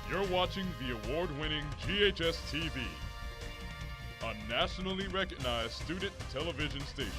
You're watching the award-winning GHS-TV, a nationally recognized student television station.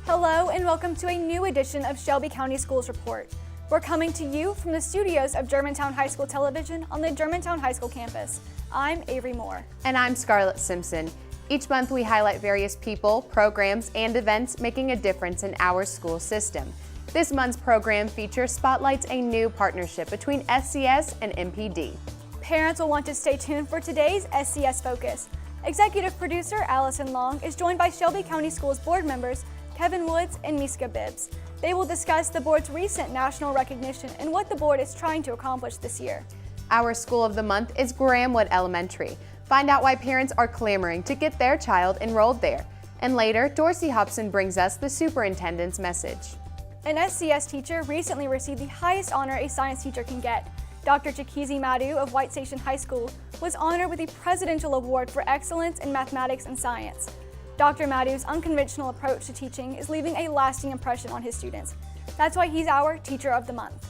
Hello and welcome to a new edition of Shelby County Schools Report. We're coming to you from the studios of Germantown High School Television on the Germantown High School campus. I'm Avery Moore. And I'm Scarlett Simpson. Each month we highlight various people, programs, and events making a difference in our school system. This month's program feature spotlights a new partnership between SCS and MPD. Parents will want to stay tuned for today's SCS Focus. Executive producer Allison Long is joined by Shelby County Schools board members Kevin Woods and Miska Bibbs. They will discuss the board's recent national recognition and what the board is trying to accomplish this year. Our school of the month is Grahamwood Elementary. Find out why parents are clamoring to get their child enrolled there. And later, Dorsey Hobson brings us the superintendent's message. An SCS teacher recently received the highest honor a science teacher can get. Dr. Chikezie Madu of White Station High School was honored with the Presidential Award for Excellence in Mathematics and Science. Dr. Madu's unconventional approach to teaching is leaving a lasting impression on his students. That's why he's our Teacher of the Month.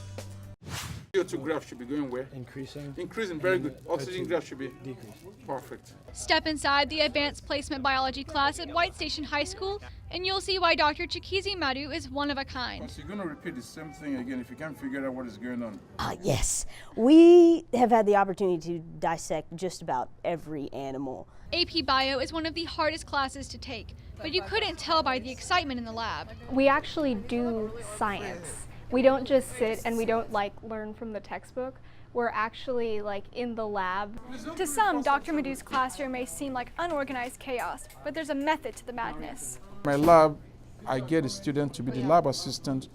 CO2 graph should be going where? Increasing. Increasing, very good. Oxygen graph should be decreasing. Perfect. Step inside the Advanced Placement Biology class at White Station High School, and you'll see why Dr. Chikezie Madu is one of a kind. So you're going to repeat the same thing again if you can't figure out what is going on. Yes, we have had the opportunity to dissect just about every animal. AP Bio is one of the hardest classes to take, but you couldn't tell by the excitement in the lab. We actually do science. We don't just sit and we don't learn from the textbook. We're actually in the lab. To some, Dr. Madu's classroom may seem like unorganized chaos, but there's a method to the madness. My lab, I get a student to be the lab assistant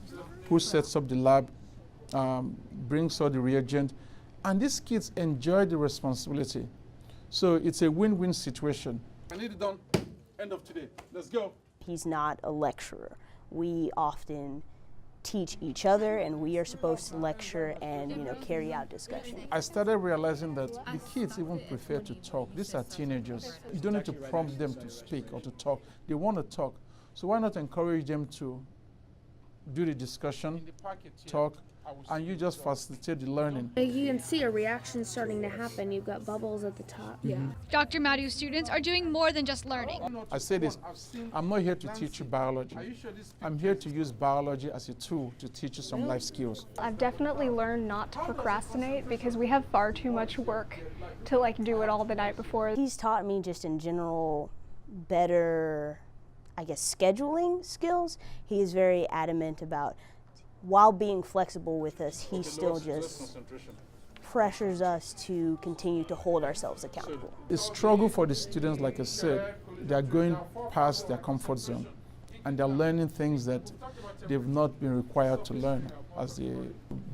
who sets up the lab, brings all the reagent, and these kids enjoy the responsibility. So it's a win-win situation. I need it done. End of today. Let's go. He's not a lecturer. We often teach each other, and we are supposed to lecture and carry out discussion. I started realizing that the kids even prefer to talk. These are teenagers. You don't need to prompt them to speak or to talk. They want to talk. So why not encourage them to do the discussion, talk, and you just facilitate the learning. You can see a reaction starting to happen. You've got bubbles at the top. Yeah. Dr. Madu's students are doing more than just learning. I say this, I'm not here to teach you biology. I'm here to use biology as a tool to teach you some life skills. I've definitely learned not to procrastinate because we have far too much work to do it all the night before. He's taught me just in general better, scheduling skills. He is very adamant about, while being flexible with us, he still just pressures us to continue to hold ourselves accountable. The struggle for the students, like I said, they're going past their comfort zone and they're learning things that they've not been required to learn as they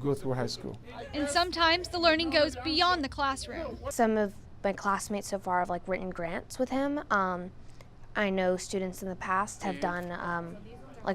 go through high school. And sometimes the learning goes beyond the classroom. Some of my classmates so far have written grants with him. I know students in the past have done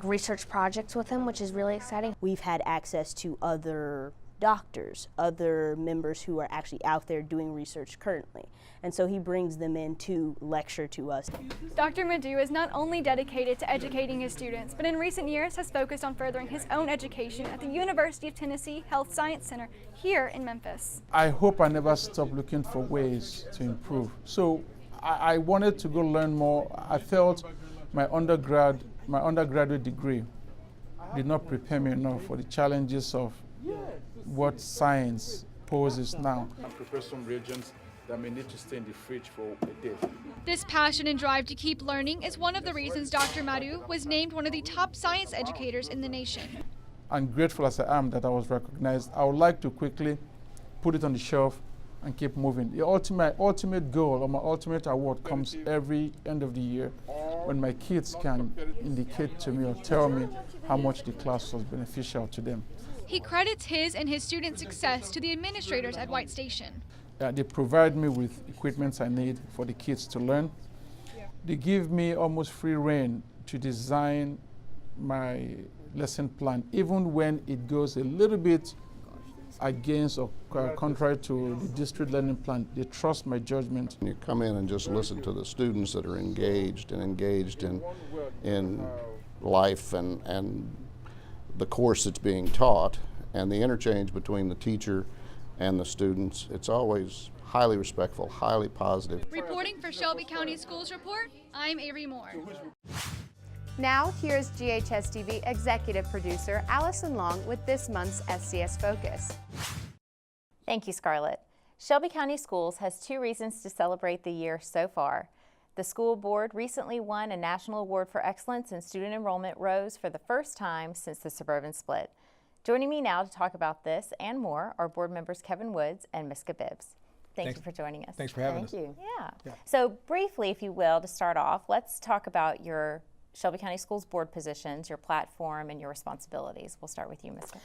research projects with him, which is really exciting. We've had access to other doctors, other members who are actually out there doing research currently. And so he brings them in to lecture to us. Dr. Madu is not only dedicated to educating his students, but in recent years has focused on furthering his own education at the University of Tennessee Health Science Center here in Memphis. I hope I never stop looking for ways to improve. So I wanted to go learn more. I felt my undergraduate degree did not prepare me enough for the challenges of what science poses now. And prepare some reagents that may need to stay in the fridge for a day. This passion and drive to keep learning is one of the reasons Dr. Madu was named one of the top science educators in the nation. I'm grateful as I am that I was recognized. I would like to quickly put it on the shelf and keep moving. The ultimate goal or my ultimate award comes every end of the year when my kids can indicate to me or tell me how much the class was beneficial to them. He credits his and his students' success to the administrators at White Station. They provide me with equipment I need for the kids to learn. They give me almost free rein to design my lesson plan, even when it goes a little bit against or contrary to the district learning plan. They trust my judgment. You come in and just listen to the students that are engaged in life and the course that's being taught, and the interchange between the teacher and the students. It's always highly respectful, highly positive. Reporting for Shelby County Schools Report, I'm Avery Moore. Now, here's GHS-TV executive producer Allison Long with this month's SCS Focus. Thank you, Scarlett. Shelby County Schools has 2 reasons to celebrate the year so far. The school board recently won a national award for excellence in student enrollment rose for the first time since the suburban split. Joining me now to talk about this and more are board members Kevin Woods and Miska Bibbs. Thank you for joining us. Thanks for having us. Thank you. Yeah. So briefly, if you will, to start off, let's talk about your Shelby County Schools board positions, your platform, and your responsibilities. We'll start with you, Miska.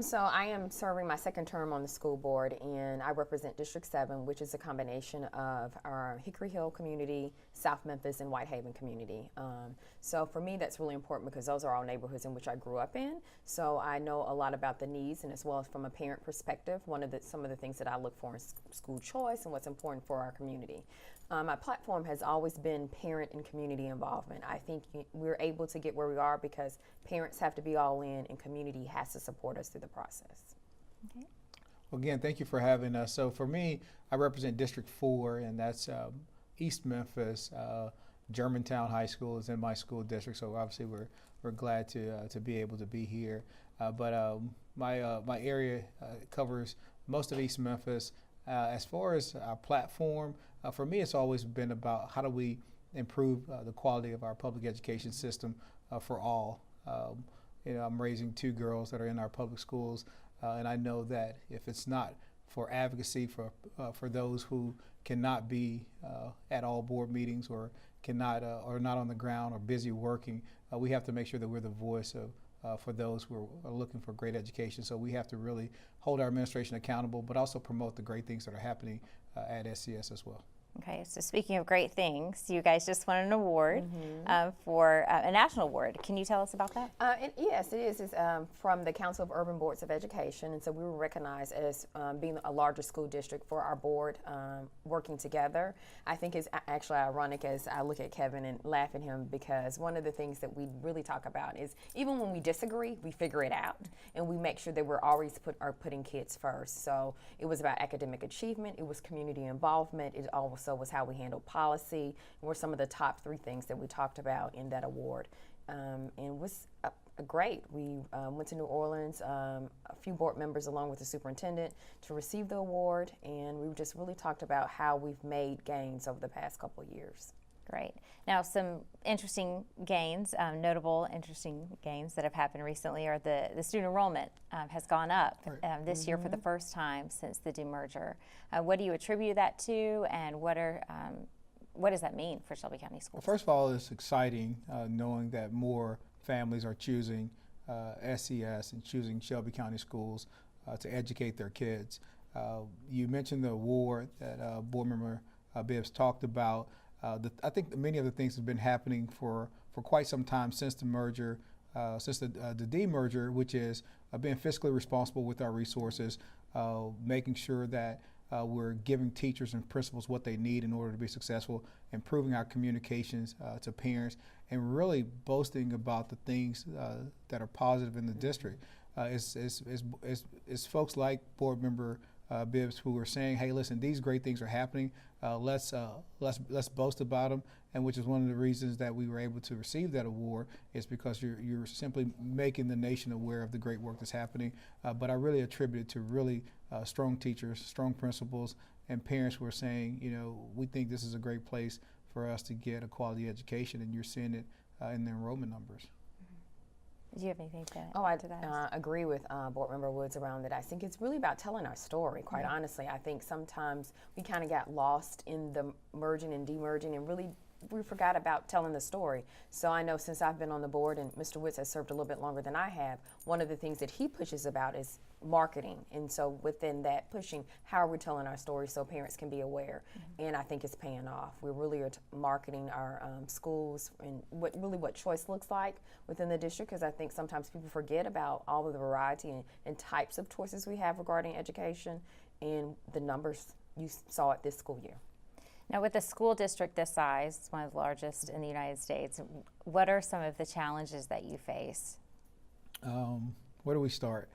So I am serving my second term on the school board, and I represent District 7, which is a combination of our Hickory Hill community, South Memphis, and Whitehaven community. So for me, that's really important because those are all neighborhoods in which I grew up in. So I know a lot about the needs, and as well as from a parent perspective, some of the things that I look for in school choice and what's important for our community. My platform has always been parent and community involvement. I think we're able to get where we are because parents have to be all in and community has to support us through the process. Okay. Well, again, thank you for having us. So for me, I represent District 4, and that's East Memphis. Germantown High School is in my school district, so obviously we're glad to be able to be here. But my area covers most of East Memphis. As far as our platform, for me, it's always been about how do we improve the quality of our public education system for all. I'm raising 2 girls that are in our public schools, and I know that if it's not for advocacy for those who cannot be at all board meetings or cannot or not on the ground or busy working, we have to make sure that we're the voice for those who are looking for great education. So we have to really hold our administration accountable, but also promote the great things that are happening at SCS as well. Okay, so speaking of great things, you guys just won an award for a national award. Can you tell us about that? Yes, it is. It's from the Council of Urban Boards of Education, and so we were recognized as being a larger school district for our board working together. I think it's actually ironic as I look at Kevin and laugh at him because one of the things that we really talk about is even when we disagree, we figure it out, and we make sure that we're always putting kids first. So it was about academic achievement, it was community involvement, it also was how we handled policy, were some of the top 3 things that we talked about in that award. And it was great. We went to New Orleans, a few board members along with the superintendent to receive the award, and we just really talked about how we've made gains over the past couple of years. Great. Now, some interesting gains, notable interesting gains that have happened recently are the student enrollment has gone up this year for the first time since the demerger. What do you attribute that to, and what does that mean for Shelby County Schools? Well, first of all, it's exciting knowing that more families are choosing SCS and choosing Shelby County Schools to educate their kids. You mentioned the award that board member Bibbs talked about. I think many of the things have been happening for quite some time since the merger, since the demerger, which is being fiscally responsible with our resources, making sure that we're giving teachers and principals what they need in order to be successful, improving our communications to parents, and really boasting about the things that are positive in the district. It's folks like board member Bibbs, who are saying, hey, listen, these great things are happening. Let's boast about them. And which is one of the reasons that we were able to receive that award, is because you're simply making the nation aware of the great work that's happening. But I really attribute it to really strong teachers, strong principals, and parents who are saying, you know, we think this is a great place for us to get a quality education, and you're seeing it in the enrollment numbers. Do you have anything to add to that? I agree with Board Member Woods around that. I think it's really about telling our story, quite honestly. I think sometimes we kind of got lost in the merging and demerging, and really we forgot about telling the story. So I know since I've been on the board, and Mr. Woods has served a little bit longer than I have, one of the things that he pushes about is marketing. And so within that pushing, how are we telling our story so parents can be aware? And I think it's paying off. We really are marketing our schools and what choice looks like within the district, because I think sometimes people forget about all of the variety and types of choices we have regarding education, and the numbers you saw it this school year. Now, with a school district this size, it's one of the largest in the United States, what are some of the challenges that you face? Where do we start?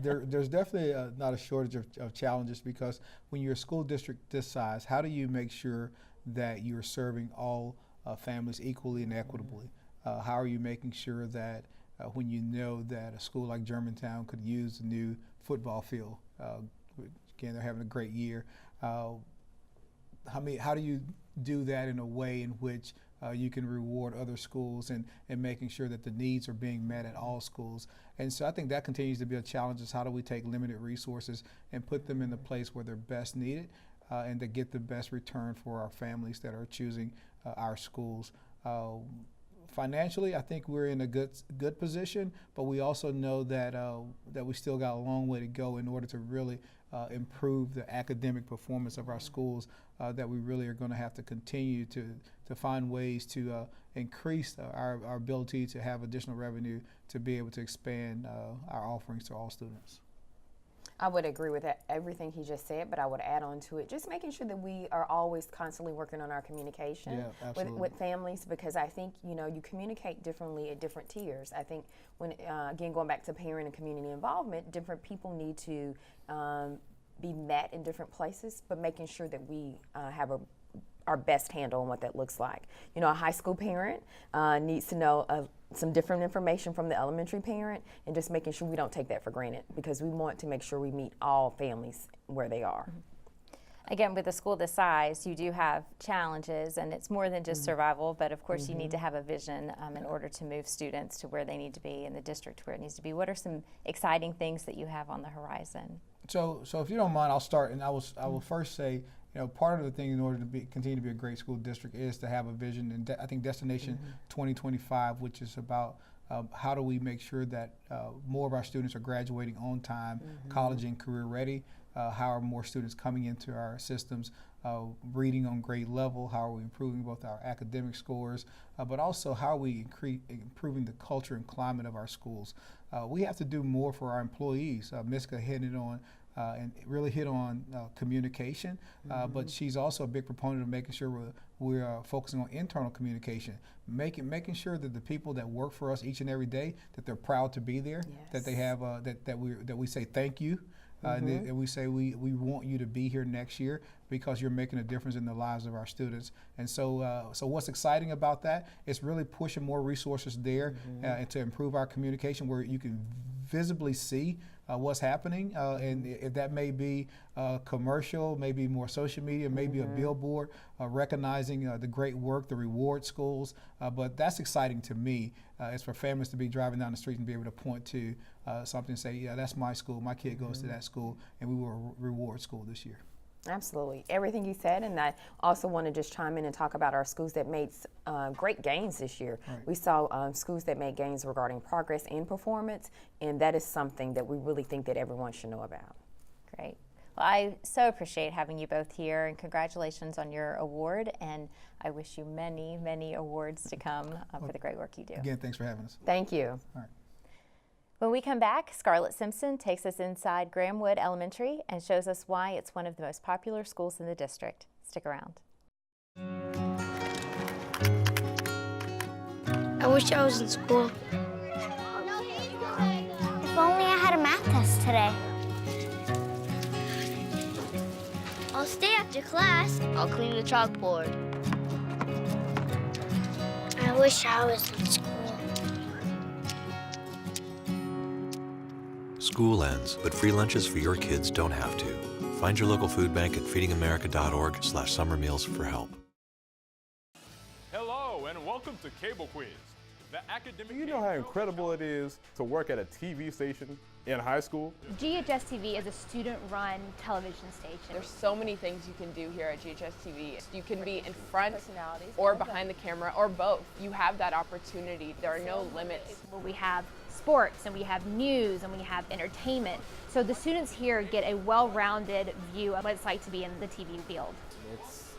There's definitely not a shortage of challenges, because when you're a school district this size, how do you make sure that you're serving all families equally and equitably? How are you making sure that when you know that a school like Germantown could use a new football field, again, they're having a great year, how do you do that in a way in which you can reward other schools and making sure that the needs are being met at all schools? And so I think that continues to be a challenge, is how do we take limited resources and put them in the place where they're best needed, and to get the best return for our families that are choosing our schools. Financially, I think we're in a good position, but we also know that that we still got a long way to go in order to really improve the academic performance of our schools, that we really are going to have to continue to find ways to increase our ability to have additional revenue to be able to expand our offerings to all students. I would agree with everything he just said, but I would add on to it, just making sure that we are always constantly working on our communication with families, because I think, you know, you communicate differently at different tiers. I think when, again, going back to parent and community involvement, different people need to be met in different places, but making sure that we have our best handle on what that looks like. You know, a high school parent needs to know some different information from the elementary parent, and just making sure we don't take that for granted, because we want to make sure we meet all families where they are. Again, with a school this size, you do have challenges, and it's more than just survival, but of course you need to have a vision in order to move students to where they need to be and the district where it needs to be. What are some exciting things that you have on the horizon? So if you don't mind, I'll start, and I will first say, you know, part of the thing in order to continue to be a great school district is to have a vision, and I think Destination 2025, which is about how do we make sure that more of our students are graduating on time, college and career ready. How are more students coming into our systems, reading on grade level? How are we improving both our academic scores, but also how are we improving the culture and climate of our schools? We have to do more for our employees. Miska hit it on and really hit on communication, but she's also a big proponent of making sure we're focusing on internal communication, making sure that the people that work for us each and every day, that they're proud to be there, that they have that we say thank you. And we say we want you to be here next year because you're making a difference in the lives of our students. And so so what's exciting about that is really pushing more resources there and to improve our communication, where you can visibly see what's happening, and if that may be commercial, maybe more social media, maybe a billboard, recognizing the great work, the reward schools. But that's exciting to me, is for families to be driving down the street and be able to point to something and say, yeah, that's my school, my kid goes to that school, and we were a reward school this year. Absolutely. Everything you said, and I also want to just chime in and talk about our schools that made great gains this year. Right. We saw schools that made gains regarding progress and performance, and that is something that we really think that everyone should know about. Great. Well, I so appreciate having you both here, and congratulations on your award, and I wish you many, many awards to come for the great work you do. Again, thanks for having us. Thank you. All right. When we come back, Scarlett Simpson takes us inside Grahamwood Elementary and shows us why it's one of the most popular schools in the district. Stick around. I wish I was in school. If only I had a math test today. I'll stay after class. I'll clean the chalkboard. I wish I was in school. School ends, but free lunches for your kids don't have to. Find your local food bank at feedingamerica.org/summer meals for help. Hello and welcome to Cable Quiz. The academic. Do you know how incredible it is to work at a TV station in high school? GHS-TV is a student-run television station. There's so many things you can do here at GHS-TV. You can be in front or behind the camera or both. You have that opportunity. There are no limits. We have sports and we have news and we have entertainment. So the students here get a well-rounded view of what it's like to be in the TV field. It's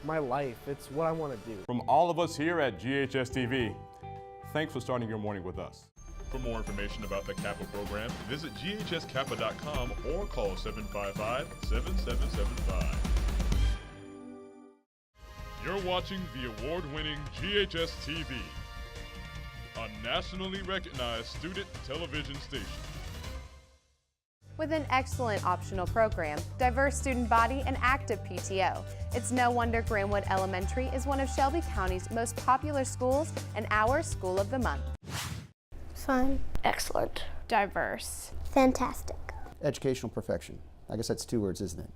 my life. It's what I want to do. From all of us here at GHS-TV, thanks for starting your morning with us. For more information about the Kappa program, visit ghskappa.com or call 755-7775. You're watching the award-winning GHS-TV, a nationally recognized student television station. With an excellent optional program, diverse student body, and active PTO, it's no wonder Grahamwood Elementary is one of Shelby County's most popular schools and our School of the Month. Fun. Excellent. Diverse. Fantastic. Educational perfection. I guess that's 2 words, isn't it?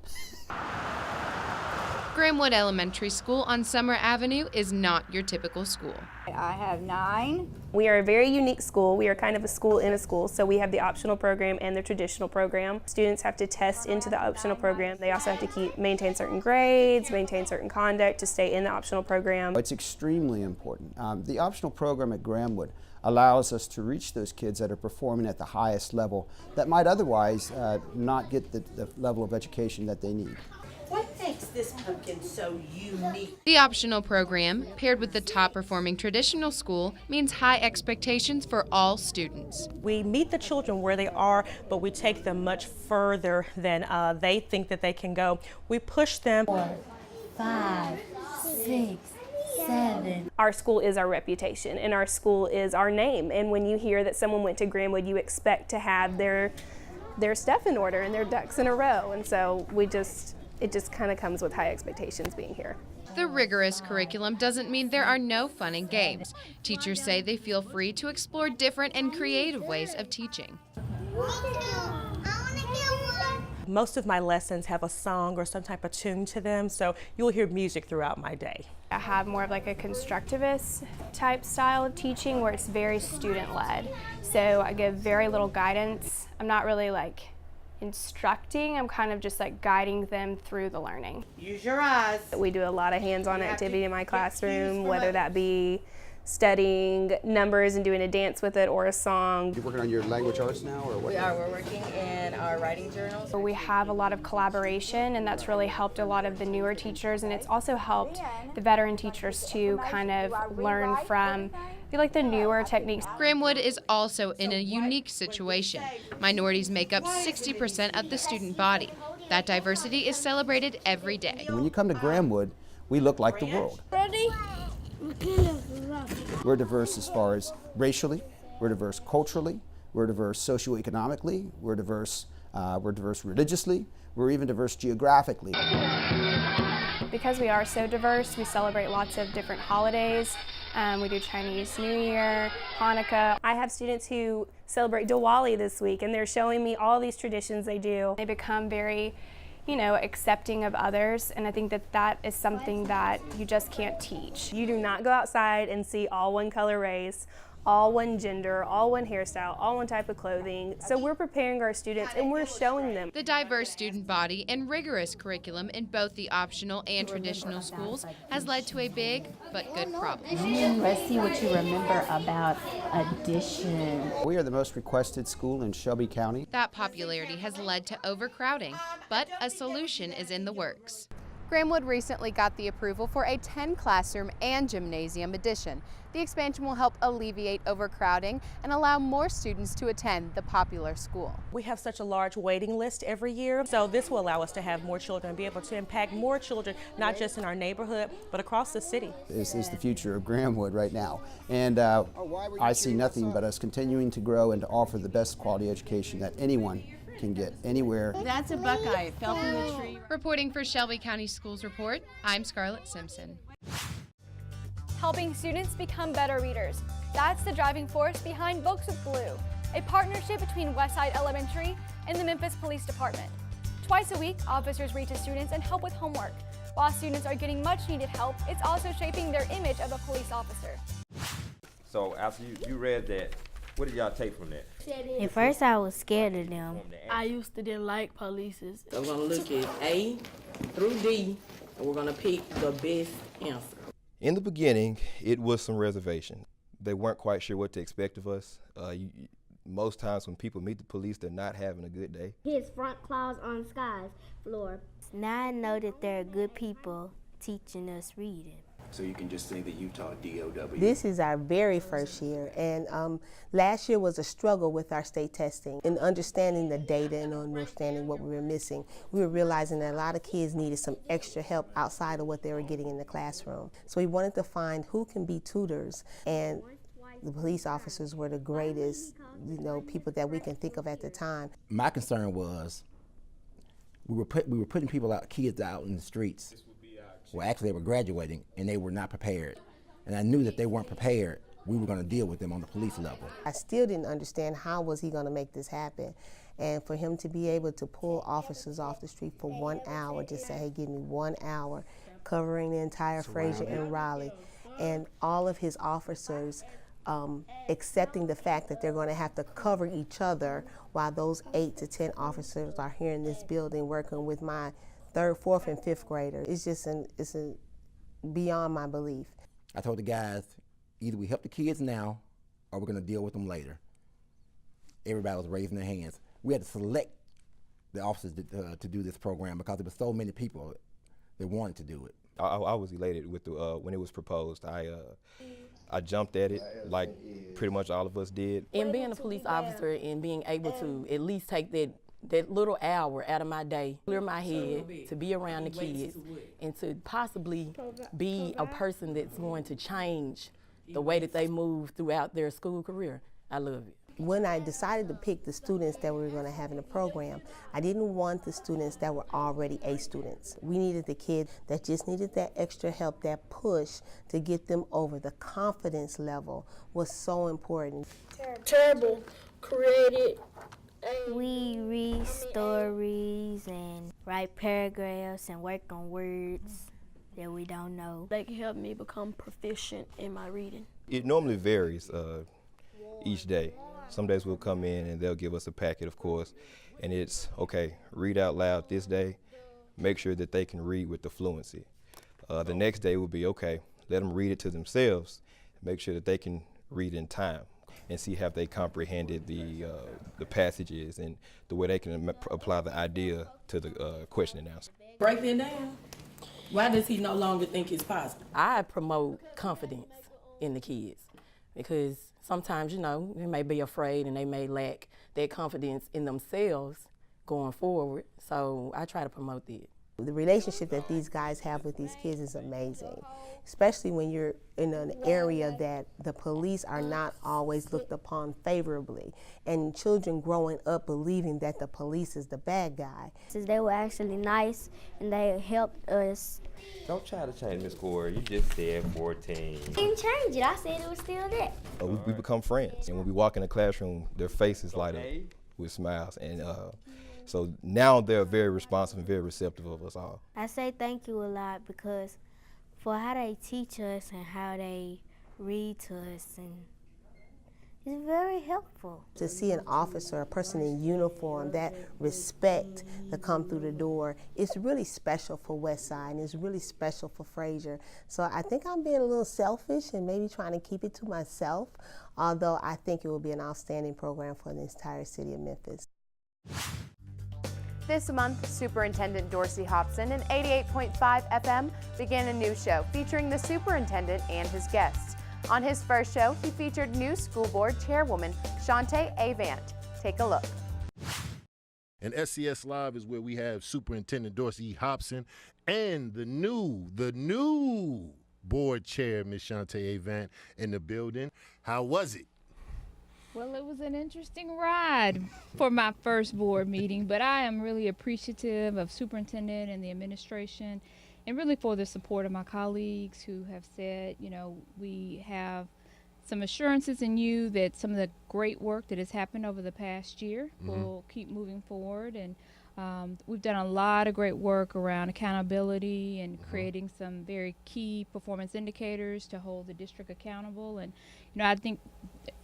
Grahamwood Elementary School on Summer Avenue is not your typical school. I have 9. We are a very unique school. We are kind of a school in a school, so we have the optional program and the traditional program. Students have to test into the optional program. They also have to maintain certain grades, maintain certain conduct to stay in the optional program. It's extremely important. The optional program at Grahamwood allows us to reach those kids that are performing at the highest level that might otherwise not get the level of education that they need. What makes this pumpkin so unique? The optional program, paired with the top-performing traditional school, means high expectations for all students. We meet the children where they are, but we take them much further than they think that they can go. We push them. 4, 5, 6, 7. Our school is our reputation, and our school is our name. And when you hear that someone went to Grahamwood, you expect to have their stuff in order and their ducks in a row. And so it just kind of comes with high expectations being here. The rigorous curriculum doesn't mean there are no fun and games. Teachers say they feel free to explore different and creative ways of teaching. Most of my lessons have a song or some type of tune to them, so you'll hear music throughout my day. I have more of like a constructivist type style of teaching where it's very student-led. So I give very little guidance. I'm not really like instructing, I'm kind of just like guiding them through the learning. Use your eyes. We do a lot of hands-on activity in my classroom, whether that be studying numbers and doing a dance with it or a song. You're working on your language arts now, or what? We are. We're working in our writing journals. We have a lot of collaboration, and that's really helped a lot of the newer teachers, and it's also helped the veteran teachers to kind of learn from like the newer techniques. Grahamwood is also in a unique situation. Minorities make up 60% of the student body. That diversity is celebrated every day. When you come to Grahamwood, we look like the world. Ready? We're diverse as far as racially, we're diverse culturally, we're diverse socioeconomically, we're diverse religiously, we're even diverse geographically. Because we are so diverse, we celebrate lots of different holidays. We do Chinese New Year, Hanukkah. I have students who celebrate Diwali this week, and they're showing me all these traditions they do. They become very, accepting of others, and I think that that is something that you just can't teach. You do not go outside and see all one color race, all one gender, all one hairstyle, all one type of clothing. So we're preparing our students and we're showing them. The diverse student body and rigorous curriculum in both the optional and traditional schools has led to a big but good problem. Let's see what you remember about addition. We are the most requested school in Shelby County. That popularity has led to overcrowding, but a solution is in the works. Grahamwood recently got the approval for a 10-classroom and gymnasium addition. The expansion will help alleviate overcrowding and allow more students to attend the popular school. We have such a large waiting list every year, so this will allow us to have more children and be able to impact more children, not just in our neighborhood, but across the city. This is the future of Grahamwood right now, and I see nothing but us continuing to grow and to offer the best quality education that anyone can get anywhere. That's a buckeye. It fell from the tree. Reporting for Shelby County Schools Report, I'm Scarlett Simpson. Helping students become better readers. That's the driving force behind Books with Blue, a partnership between Westside Elementary and the Memphis Police Department. Twice a week, officers reach to students and help with homework. While students are getting much needed help, it's also shaping their image of a police officer. So after you read that, what did y'all take from that? At first I was scared of them. I used to didn't like polices. So we're gonna look at A through D, and we're gonna pick the best answer. In the beginning, it was some reservation. They weren't quite sure what to expect of us. Most times when people meet the police, they're not having a good day. His front claws on Sky's floor. Now I know that there are good people teaching us reading. So you can just say the Utah DOW. This is our very first year, and last year was a struggle with our state testing and understanding the data and understanding what we were missing. We were realizing that a lot of kids needed some extra help outside of what they were getting in the classroom. So we wanted to find who can be tutors, and the police officers were the greatest, people that we can think of at the time. My concern was we were putting kids out in the streets. Well, actually, they were graduating, and they were not prepared. And I knew that they weren't prepared. We were going to deal with them on the police level. I still didn't understand how was he going to make this happen. And for him to be able to pull officers off the street for 1 hour, just say, hey, give me 1 hour, covering the entire Fraser and Raleigh, and all of his officers accepting the fact that they're going to have to cover each other while those 8 to 10 officers are here in this building working with my 3rd, 4th, and 5th graders. It's just beyond my belief. I told the guys, either we help the kids now or we're going to deal with them later. Everybody was raising their hands. We had to select the officers to do this program because there were so many people that wanted to do it. I was elated with when it was proposed. I jumped at it like pretty much all of us did. And being a police officer and being able to at least take that little hour out of my day, clear my head, to be around the kids, and to possibly be a person that's going to change the way that they move throughout their school career. I love it. When I decided to pick the students that we were going to have in the program, I didn't want the students that were already A students. We needed the kids that just needed that extra help, that push to get them over. The confidence level was so important. Terrible. Created. We read stories and write paragraphs and work on words that we don't know. They can help me become proficient in my reading. It normally varies each day. Some days we'll come in and they'll give us a packet, of course, and it's, okay, read out loud this day, make sure that they can read with the fluency. The next day will be, okay, let them read it to themselves, make sure that they can read in time and see have they comprehended the passages and the way they can apply the idea to the question and answer. Break that down. Why does he no longer think it's possible? I promote confidence in the kids because sometimes, they may be afraid and they may lack that confidence in themselves going forward. So I try to promote that. The relationship that these guys have with these kids is amazing, especially when you're in an area that the police are not always looked upon favorably, and children growing up believing that the police is the bad guy. They were actually nice and they helped us. Don't try to change Miss Corey. You just said 14. I didn't change it. I said it was still there. We become friends, and when we walk in the classroom, their faces light up with smiles, and so now they're very responsive and very receptive of us all. I say thank you a lot because for how they teach us and how they read to us, and it's very helpful. To see an officer, a person in uniform, that respect to come through the door, it's really special for Westside and it's really special for Fraser. So I think I'm being a little selfish and maybe trying to keep it to myself, although I think it will be an outstanding program for the entire city of Memphis. This month, Superintendent Dorsey Hobson and 88.5 FM began a new show featuring the superintendent and his guests. On his first show, he featured new school board chairwoman Shantae Avant. Take a look. And SCS Live is where we have Superintendent Dorsey Hobson and the new board chair, Ms. Shantae Avant, in the building. How was it? Well, it was an interesting ride for my first board meeting, but I am really appreciative of superintendent and the administration, and really for the support of my colleagues who have said, you know, we have some assurances in you that some of the great work that has happened over the past year will keep moving forward. And we've done a lot of great work around accountability and creating some very key performance indicators to hold the district accountable. And, you know, I think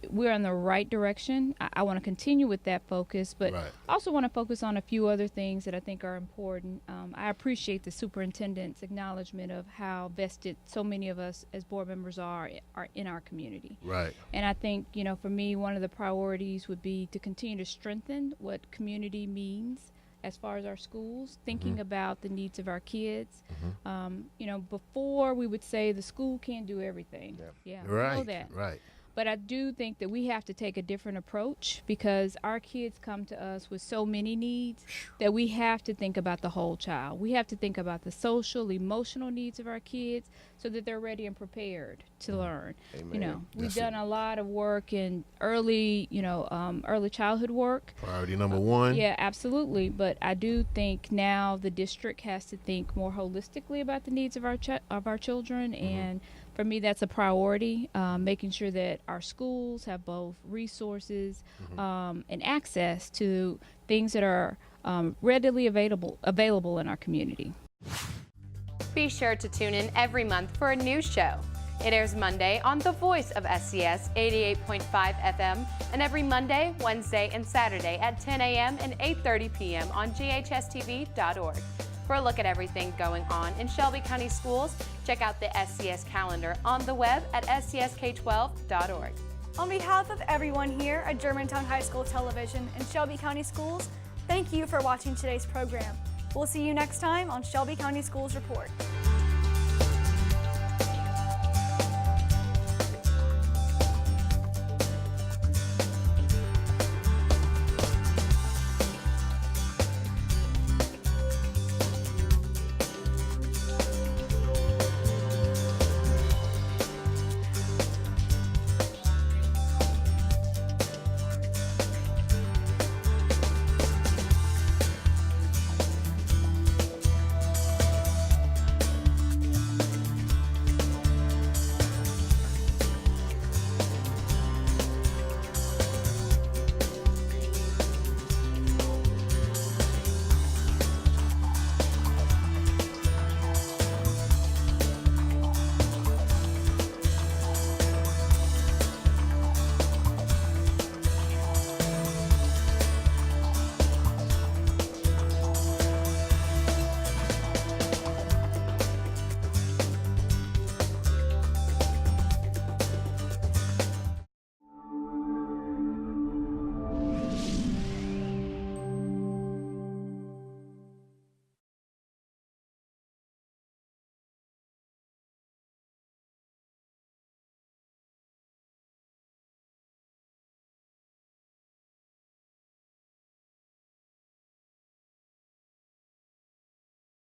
we're in the right direction. I want to continue with that focus, but I also want to focus on a few other things that I think are important. I appreciate the superintendent's acknowledgement of how vested so many of us as board members are in our community. Right. And I think, you know, for me, one of the priorities would be to continue to strengthen what community means as far as our schools, thinking about the needs of our kids. You know, before we would say the school can't do everything. Yeah, Right. I know that. Right. But I do think that we have to take a different approach because our kids come to us with so many needs that we have to think about the whole child. We have to think about the social, emotional needs of our kids so that they're ready and prepared to learn. Amen. You know, we've That's done a lot of work in early, you know, early childhood work. Priority number one. Yeah, absolutely. But I do think now the district has to think more holistically about the needs of our children, and for me, that's a priority, making sure that our schools have both resources and access to things that are readily available in our community. Be sure to tune in every month for a new show. It airs Monday on The Voice of SCS 88.5 FM and every Monday, Wednesday, and Saturday at 10 a.m. and 8:30 p.m. on GHS-TV.org. For a look at everything going on in Shelby County Schools, check out the SCS calendar on the web at scsk12.org. On behalf of everyone here at Germantown High School Television and Shelby County Schools, thank you for watching today's program. We'll see you next time on Shelby County Schools Report.